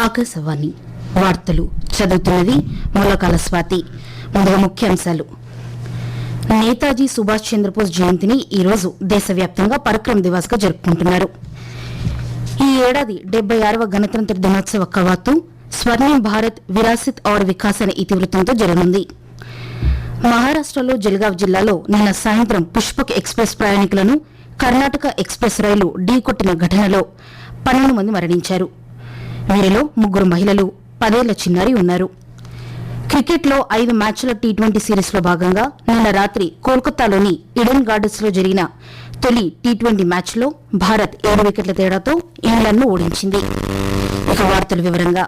ఆకాశవాణి వార్తలు చదువుతున్నది మూలకాల స్వాతి. ముందుగా ముఖ్యాంశాలు. నేతాజీ సుభాష్ చంద్రబోస్ జయంతిని ఈరోజు దేశవ్యాప్తంగా పరాక్రమ్ దివాస్ గా జరుపుకుంటున్నారు. ఈ ఏడాది 76వ గణతంత్ర దినోత్సవ కవాతు స్వర్ణిం భారత్ విరాసిత్ ఔర్ వికాస్ అనే ఇతివృత్తంతో జరగనుంది. మహారాష్టలో జల్గావ్ జిల్లాలో నిన్న సాయంత్రం పుష్పక్ ఎక్స్ప్రెస్ ప్రయాణికులను కర్ణాటక ఎక్స్ప్రెస్ రైలు ఢీకొట్టిన ఘటనలో 12 మంది మరణించారు. వీరిలో 3 మహిళలు, 10 ఏళ్ల చిన్నారి ఉన్నారు. క్రికెట్లో 5 మ్యాచ్ల టీ20 సిరీస్లో భాగంగా నిన్న రాత్రి కోల్కతాలోని ఈడెన్ గార్డెన్స్ లో జరిగిన తొలి టీ20 మ్యాచ్లో భారత్ 7 వికెట్ల తేడాతో ఇంగ్లాండ్ను ఓడించింది. ఇక వార్తల వివరంగా.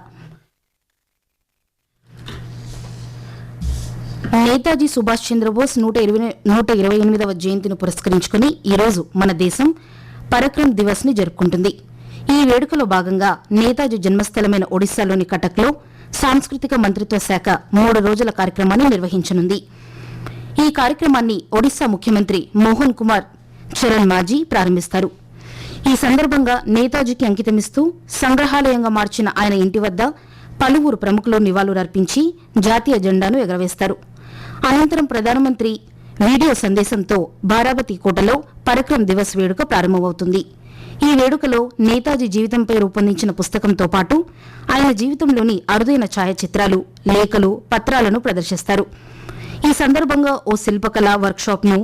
నేతాజీ సుభాష్ చంద్రబోస్ 128వ జయంతిని పురస్కరించుకుని ఈరోజు మన దేశం పరాక్రమ్ దివస్ ని జరుపుకుంటుంది. ఈ వేడుకలో భాగంగా నేతాజీ జన్మస్థలమైన ఒడిశాలోని కటక్లో సాంస్కృతిక మంత్రిత్వ శాఖ 3 రోజుల కార్యక్రమాన్ని నిర్వహించనుంది. ఈ కార్యక్రమాన్ని ఒడిశా ముఖ్యమంత్రి మోహన్ కుమార్ చరణ్ మాజీ ప్రారంభిస్తారు. ఈ సందర్భంగా నేతాజీకి అంకితమిస్తూ సంగ్రహాలయంగా మార్చిన ఆయన ఇంటి వద్ద పలువురు ప్రముఖులు నివాళులర్పించి జాతీయ జెండాను ఎగరవేస్తారు. అనంతరం ప్రధానమంత్రి వీడియో సందేశంతో బారాబతి కోటలో పరాక్రమ్ దివస్ వేడుక ప్రారంభమవుతుంది. ఈ వేడుకలో నేతాజీ జీవితంపై రూపొందించిన పుస్తకంతో పాటు ఆయన జీవితంలోని అరుదైన ఛాయాచిత్రాలు, లేఖలు, పత్రాలను ప్రదర్శిస్తారు. ఈ సందర్భంగా ఓ శిల్పకళ వర్క్షాప్ను,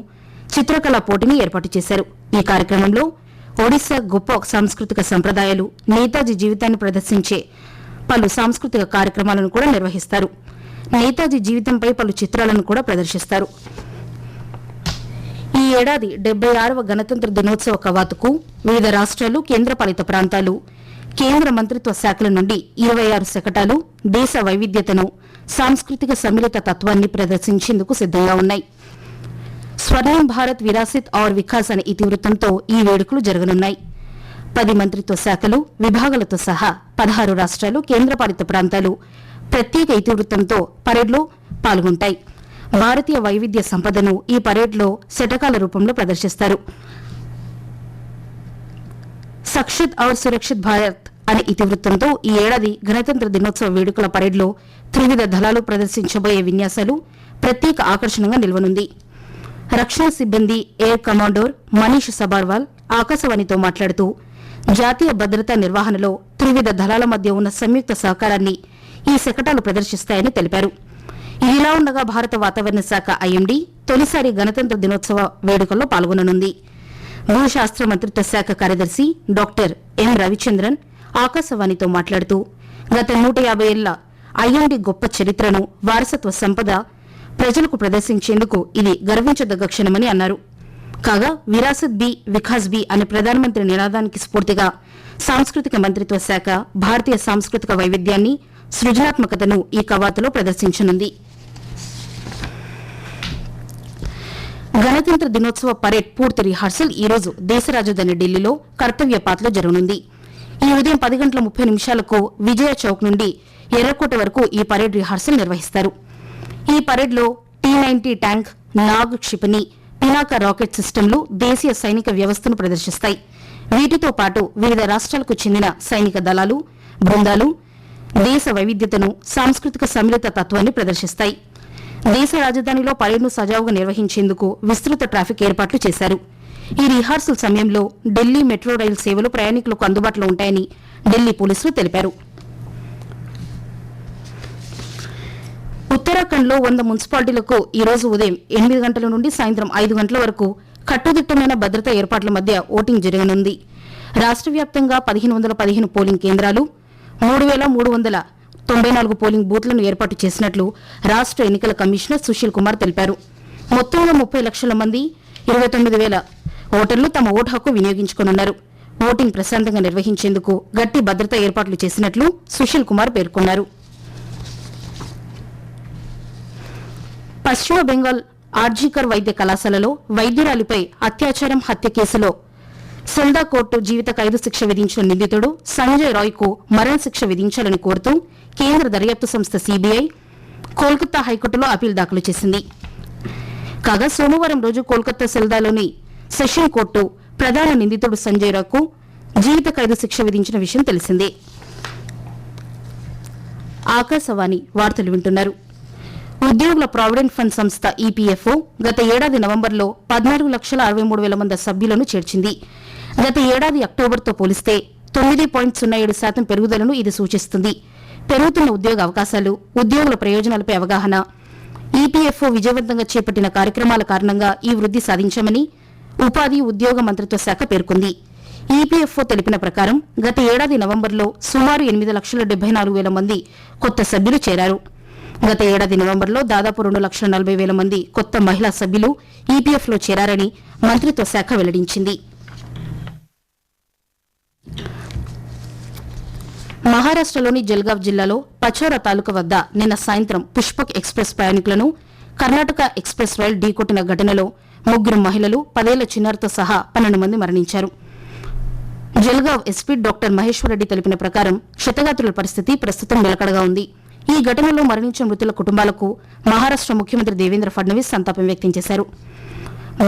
చిత్రకళా పోటీని ఏర్పాటు చేశారు. ఈ కార్యక్రమంలో ఒడిశా గొప్ప సాంస్కృతిక సంప్రదాయాలు, నేతాజీ జీవితాన్ని ప్రదర్శించే పలు సాంస్కృతిక కార్యక్రమాలను కూడా నిర్వహిస్తారు. నేతాజీ జీవితంపై పలు చిత్రాలను కూడా ప్రదర్శిస్తారు. ఈ ఏడాది 76వ గణతంత్ర దినోత్సవ కవాతుకు వివిధ రాష్ట్రాలు, కేంద్రపాలిత ప్రాంతాలు, కేంద్ర మంత్రిత్వ శాఖల నుండి 26 శకటాలు దేశ వైవిధ్యతను, సాంస్కృతిక సమ్మిళిత తత్వాన్ని ప్రదర్శించేందుకు సిద్దంగా ఉన్నాయి. స్వర్ణిం భారత్ విరాసిత్ ఔర్ వికాస్ అనే ఇతివృత్తంతో ఈ వేడుకలు జరగనున్నాయి. 10 మంత్రిత్వ శాఖలు, విభాగాలతో సహా 16 రాష్ట్రాలు, కేంద్రపాలిత ప్రాంతాలు ప్రత్యేక ఇతివృత్తంతో పరేడ్లో పాల్గొంటాయి. భారతీయ వైవిధ్య సంపదను ఈ పరేడ్లో శటకాల రూపంలో ప్రదర్శిస్తారు. సక్షిత్ ఔర్ సురక్షిత్ భారత్ అనే ఇతివృత్తంతో ఈ ఏడాది గణతంత్ర దినోత్సవ వేడుకల పరేడ్లో త్రివిధ దళాలు ప్రదర్శించబోయే విన్యాసాలు ప్రత్యేక ఆకర్షణగా నిలవనుంది. రక్షణ సిబ్బంది ఎయిర్ కమాండోర్ మనీష్ సబార్వాల్ ఆకాశవాణితో మాట్లాడుతూ జాతీయ భద్రతా నిర్వహణలో త్రివిధ దళాల మధ్య ఉన్న సంయుక్త సహకారాన్ని ఈ శకటాలు ప్రదర్శిస్తాయని తెలిపారు. ఇదిలా ఉండగా భారత వాతావరణ శాఖ ఐఎండీ తొలిసారి గణతంత్ర దినోత్సవ వేడుకల్లో పాల్గొననుంది. భూశాస్త్ర మంత్రిత్వ శాఖ కార్యదర్శి డాక్టర్ ఎం రవిచంద్రన్ ఆకాశవాణితో మాట్లాడుతూ గత 150 ఏళ్ల ఐఎండీ గొప్ప చరిత్రను, వారసత్వ సంపద ప్రజలకు ప్రదర్శించేందుకు ఇది గర్వించదగ్గ క్షణమని అన్నారు. కాగా విరాసత్ బి వికాస్ బి అనే ప్రధానమంత్రి నినాదానికి స్ఫూర్తిగా సాంస్కృతిక మంత్రిత్వ శాఖ భారతీయ సాంస్కృతిక వైవిధ్యాన్ని, సృజనాత్మకతను ఈ కవాతులో ప్రదర్శించనుంది. గణతంత్ర దినోత్సవ పరేడ్ పూర్తి రిహార్సల్ ఈ రోజు దేశ రాజధాని ఢిల్లీలో కర్తవ్య పాత్లో జరగనుంది. ఈ ఉదయం 10:30 విజయ చౌక్ నుండి ఎర్రకోట వరకు ఈ పరేడ్ రిహార్సల్ నిర్వహిస్తారు. ఈ పరేడ్లో T-90 ట్యాంక్, నాగ్ క్షిపణి, పినాక రాకెట్ సిస్టంలు దేశీయ సైనిక వ్యవస్థను ప్రదర్శిస్తాయి. వీటితో పాటు వివిధ రాష్ట్రాలకు చెందిన సైనిక దళాలు, బృందాలు దేశ వైవిధ్యతను, సాంస్కృతిక సమ్మిళిత తత్వాన్ని ప్రదర్శిస్తాయి. దేశ రాజధానిలో పరేడ్ను సజావుగా నిర్వహించేందుకు విస్తృత ట్రాఫిక్ ఏర్పాట్లు చేశారు. ఈ రిహార్సల్ సమయంలో ఢిల్లీ మెట్రో రైలు సేవలు ప్రయాణికులకు అందుబాటులో ఉంటాయని ఢిల్లీ పోలీసులు తెలిపారు. ఉత్తరాఖండ్లో 100 మున్సిపాలిటీలకు ఈ రోజు ఉదయం 8 గంటల నుండి సాయంత్రం 5 గంటల వరకు కట్టుదిట్టమైన భద్రతా ఏర్పాట్ల మధ్య ఓటింగ్ జరగనుంది. రాష్ట్ర వ్యాప్తంగా 1515 పోలింగ్ కేంద్రాలు, 3394 పోలింగ్ బూత్లను ఏర్పాటు చేసినట్లు రాష్ట్ర ఎన్నికల కమిషనర్ సుశీల్ కుమార్ తెలిపారు. మొత్తంలో 30 లక్షల మంది 29,000 ఓటర్లు తమ ఓటు హక్కు వినియోగించుకోనున్నారు. ఓటింగ్ ప్రశాంతంగా నిర్వహించేందుకు గట్టి భద్రతా ఏర్పాట్లు చేసినట్లు సుశీల్ కుమార్ పేర్కొన్నారు. పశ్చిమ బెంగాల్ ఆర్జీకర్ వైద్య కళాశాలలో వైద్యురాలిపై అత్యాచారం, హత్య కేసులో సెల్దా కోర్టు జీవిత ఖైదు శిక్ష విధించిన నిందితుడు సంజయ్ రాయ్కు మరణశిక్ష విధించాలని కోరుతూ కేంద్ర దర్యాప్తు సంస్థ సీబీఐ కోల్కతా హైకోర్టులో అప్పీల్ దాఖలు చేసింది. కాగా సోమవారం రోజు కోల్కతా సెల్దాలోని సెషన్ కోర్టు ప్రధాన నిందితుడు సంజయ్ రాయ్కు జీవిత ఖైదు శిక్ష విధించిన విషయం తెలిసిందే. ఆకాశవాణి వార్తలు వింటున్నారు. ఉద్యోగుల ప్రావిడెంట్ ఫండ్ సంస్థ ఈపీఎఫ్ఓ గత ఏడాది నవంబర్లో 14,63,000 మంది సభ్యులను చేర్చింది. గత ఏడాది అక్టోబర్తో పోలిస్తే 9.07% పెరుగుదలను ఇది సూచిస్తుంది. పెరుగుతున్న ఉద్యోగ అవకాశాలు, ఉద్యోగుల ప్రయోజనాలపై అవగాహన, ఈపీఎఫ్ఓ విజయవంతంగా చేపట్టిన కార్యక్రమాల కారణంగా ఈ వృద్ది సాధించామని ఉపాధి, ఉద్యోగ మంత్రిత్వ శాఖ పేర్కొంది. ఈపీఎఫ్ఓ తెలిపిన ప్రకారం గత ఏడాది నవంబర్లో సుమారు 8,74,000 మంది కొత్త సభ్యులు చేరారు. గత ఏడాది నవంబర్లో దాదాపు 2,40,000 మంది కొత్త మహిళా సభ్యులు ఈపీఎఫ్లో చేరారని మంత్రిత్వ శాఖ వెల్లడించింది. మహారాష్టలోని జల్గావ్ జిల్లాలో పచోరా తాలూకా వద్ద నిన్న సాయంత్రం పుష్పక్ ఎక్స్ప్రెస్ ప్రయాణికులను కర్ణాటక ఎక్స్ప్రెస్ రైలు ఢీకొట్టిన ఘటనలో 3 మహిళలు, 10 ఏళ్ల చిన్నారితో సహా 12 మంది మరణించారు. జల్గావ్ ఎస్పీ డాక్టర్ మహేశ్వరరెడ్డి తెలిపిన ప్రకారం క్షతగాత్రుల పరిస్థితి ప్రస్తుతం నిలకడగా ఉంది. ఈ ఘటనలో మరణించిన మృతుల కుటుంబాలకు మహారాష్ట ముఖ్యమంత్రి దేవేంద్ర ఫడ్నవీస్ సంతాపం వ్యక్తం చేశారు.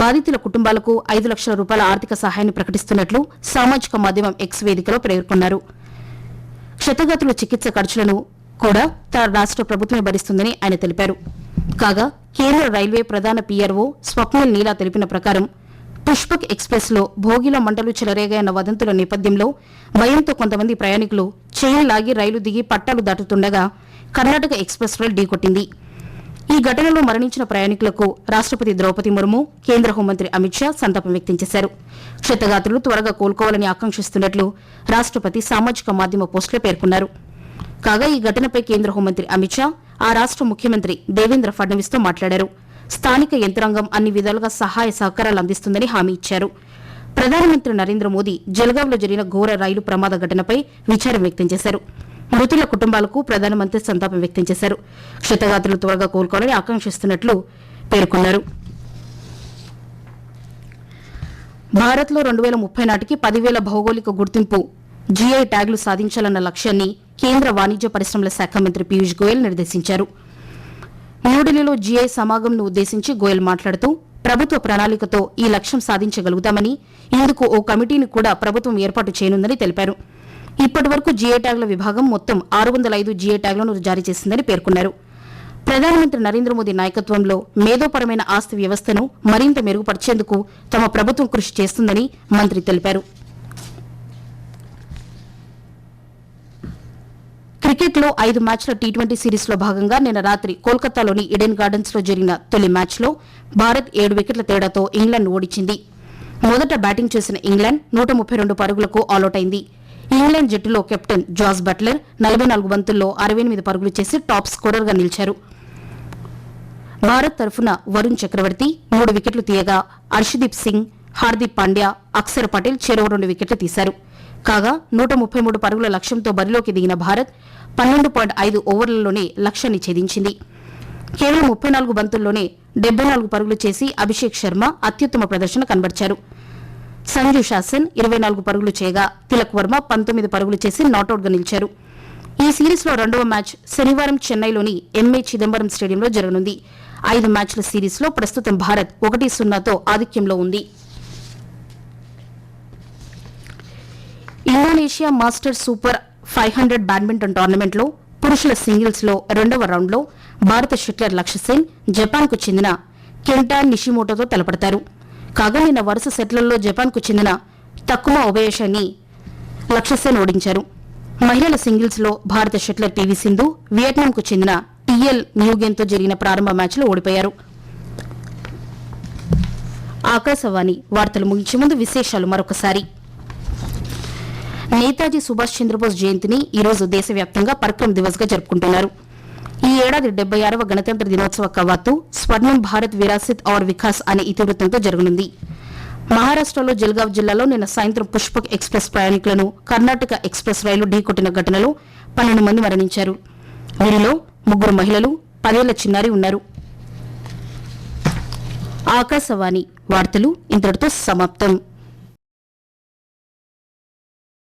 బాధితుల కుటుంబాలకు 5 లక్షల రూపాయల ఆర్థిక సహాయాన్ని ప్రకటిస్తున్నట్లు సామాజిక మాధ్యమం ఎక్స్ వేదికలో పేర్కొన్నారు. క్షతగాత్రుల చికిత్స ఖర్చులను కూడా రాష్ట ప్రభుత్వమే భరిస్తుందని ఆయన తెలిపారు. కాగా కేంద్ర రైల్వే ప్రధాన పీఆర్ఓ స్వప్నిల్ నీలా తెలిపిన ప్రకారం పుష్పక్ ఎక్స్ప్రెస్ లో భోగిలో మంటలు చెలరేగాయన్న వదంతుల నేపథ్యంలో భయంతో కొంతమంది ప్రయాణికులు చైన్ లాగి రైలు దిగి పట్టాలు దాటుతుండగా కర్ణాటక ఎక్స్ప్రెస్ రైలు ఢీకొట్టింది. ఈ ఘటనలో మరణించిన ప్రయాణికులకు రాష్టపతి ద్రౌపది ముర్ము, కేంద్ర హోంమంత్రి అమిత్ షా సంతాపం వ్యక్తం చేశారు. క్షతగాత్రులు త్వరగా కోలుకోవాలని ఆకాంక్షిస్తున్నట్లు రాష్టపతి సామాజిక మాధ్యమ పోస్టులో పేర్కొన్నారు. కాగా ఈ ఘటనపై కేంద్ర హోంమంత్రి అమిత్ షా ఆ రాష్ట ముఖ్యమంత్రి దేవేంద్ర ఫడ్నవీస్ తో మాట్లాడారు. స్థానిక యంత్రాంగం అన్ని విధాలుగా సహాయ సహకారాలు అందిస్తుందని హామీ ఇచ్చారు. ప్రధానమంత్రి నరేంద్ర మోదీ జల్గావ్లో జరిగిన ఘోర రైలు ప్రమాద ఘటనపై విచారం వ్యక్తం చేశారు. మృతుల కుటుంబాలకు ప్రధానమంత్రి సంతాపం వ్యక్తం చేశారు. క్షతగాత్రులు త్వరగా కోలుకోవాలని ఆకాంక్షిస్తున్నట్లు పేర్కొన్నారు. భారత్లో 2030 నాటికి 10,000 భౌగోళిక గుర్తింపు జీఐ ట్యాగ్లు సాధించాలన్న లక్ష్యాన్ని కేంద్ర వాణిజ్య పరిశ్రమల శాఖ మంత్రి పీయూష్ గోయల్ నిర్దేశించారు. న్యూఢిల్లీలో జీఐ సమాగంను ఉద్దేశించి గోయల్ మాట్లాడుతూ ప్రభుత్వ ప్రణాళికతో ఈ లక్ష్యం సాధించగలుగుతామని, ఇందుకు ఓ కమిటీని కూడా ప్రభుత్వం ఏర్పాటు చేయనుందని తెలిపారు. ఇప్పటి వరకు జీఐ ట్యాగ్ల విభాగం మొత్తం 605 జీఐ ట్యాగ్లను జారీ చేసిందని పేర్కొన్నారు. ప్రధానమంత్రి నరేంద్ర మోదీ నాయకత్వంలో మేధోపరమైన ఆస్తి వ్యవస్థను మరింత మెరుగుపరిచేందుకు తమ ప్రభుత్వం కృషి చేస్తుందని మంత్రి తెలిపారు. క్రికెట్లో 5 మ్యాచ్ల టీ20 సిరీస్లో భాగంగా నిన్న రాత్రి కోల్కతాలోని ఈడెన్ గార్డెన్స్ లో జరిగిన తొలి మ్యాచ్లో భారత్ 7 వికెట్ల తేడాతో ఇంగ్లాండ్ను ఓడించింది. మొదట బ్యాటింగ్ చేసిన ఇంగ్లాండ్ 132 పరుగులకు ఆలౌట్ అయింది. ఇంగ్లాండ్ జట్టులో కెప్టెన్ జాస్ బట్లర్ 44 బంతుల్లో 68 పరుగులు చేసి టాప్ స్కోరర్గా నిలిచారు. భారత్ తరఫున వరుణ్ చక్రవర్తి 3 వికెట్లు తీయగా అర్షదీప్ సింగ్, హార్దిక్ పాండ్యా, అక్షర్ పటేల్ చెరో 2 వికెట్లు తీశారు. కాగా 133 పరుగుల లక్ష్యంతో బరిలోకి దిగిన భారత్ 12.5 ఓవర్లలోనే లక్ష్యాన్ని ఛేదించింది. కేవలం 34 బంతుల్లోనే 74 పరుగులు చేసి అభిషేక్ శర్మ అత్యుత్తమ ప్రదర్శన కనబర్చారు. సంజు శాసన్ 24 పరుగులు చేయగా తిలక్ వర్మ 19 పరుగులు చేసి నాటౌట్గా నిలిచారు. ఈ సిరీస్లో రెండవ మ్యాచ్ శనివారం చెన్నైలోని ఎంఏ చిదంబరం స్టేడియంలో జరగనుంది. 5 మ్యాచ్ల సిరీస్లో ప్రస్తుతం భారత్ 1-0తో ఆధిక్యంలో ఉంది. ఇండోనేషియా మాస్టర్స్ సూపర్ 500 బ్యాడ్మింటన్ టోర్నమెంట్లో పురుషుల సింగిల్స్ లో రెండవ రౌండ్లో భారత షట్లర్ లక్ష్య సేన్ జపాన్కు చెందిన కెంటా నిషిమోటోతో తలపడతారు. కాగా నిన్న వరుస సెట్లలో జపాన్కు చెందిన తక్కుమా ఒబయేషిని లక్ష్య సేన్ ఓడించారు. మహిళల సింగిల్స్ లో భారత షట్లర్ పీవీ సింధు వియట్నాంకు చెందిన టీఎల్ న్యూగెన్తో జరిగిన ప్రారంభ మ్యాచ్లో ఓడిపోయారు. ఆకాశవాణి వార్తలు ముగించే ముందు విశేషాలు మరొకసారి. నేతాజీ సుభాష్ చంద్రబోస్ జయంతిని ఈ రోజు దేశవ్యాప్తంగా పరాక్రమ్ దివస్ గా జరుపుకుంటున్నారు. ఈ ఏడాది 76వ గణతంత్ర దినోత్సవ కవాతు స్వర్ణం భారత్ విరాసిత్ ఔర్ వికాస్ అనే ఇతివృత్తంతో జరగనుంది. మహారాష్టలో జల్గావ్ జిల్లాలో నిన్న సాయంత్రం పుష్పక్ ఎక్స్ప్రెస్ ప్రయాణికులను కర్ణాటక ఎక్స్ప్రెస్ రైలు ఢీకొట్టిన ఘటనలో 12 మంది మరణించారు. వీరిలో 3 మహిళలు, 10 ఏళ్ల చిన్నారి ఉన్నారు. ఆకాశవాణి వార్తలు ఇంతటితో సమాప్తం.